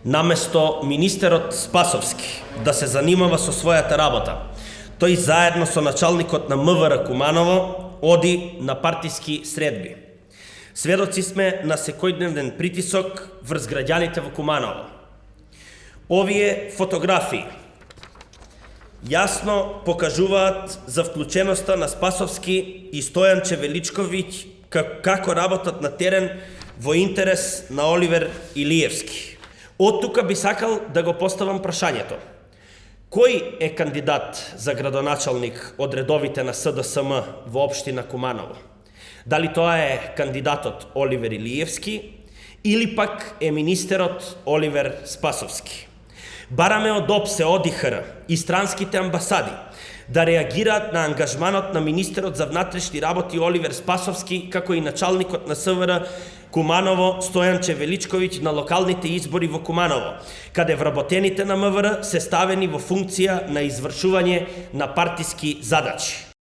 Наместо министерот Спасовски да се занимава со својата работа, тој заедно со началникот на МВР Куманово оди на партиски средби. Сведоци сме на секојдневен притисок врз граѓаните во Куманово. Овие фотографии јасно покажуваат за вклученоста на Спасовски и Стојанче Величковиќ како работат на терен во интерес на Оливер Илиевски. Од тука би сакал да го поставам прашањето. Кој е кандидат за градоначалник од редовите на СДСМ во општина Куманово? Дали тоа е кандидатот Оливер Илиевски или пак е министерот Оливер Спасовски? Бараме од ОПСЕ, ОДИХР и странските амбасади да реагираат на ангажманот на министерот за внатрешни работи Оливер Спасовски, како и началникот на СВР Куманово Стојанче Величковиќ на локалните избори во Куманово, каде вработените на МВР се ставени во функција на извршување на партиски задачи.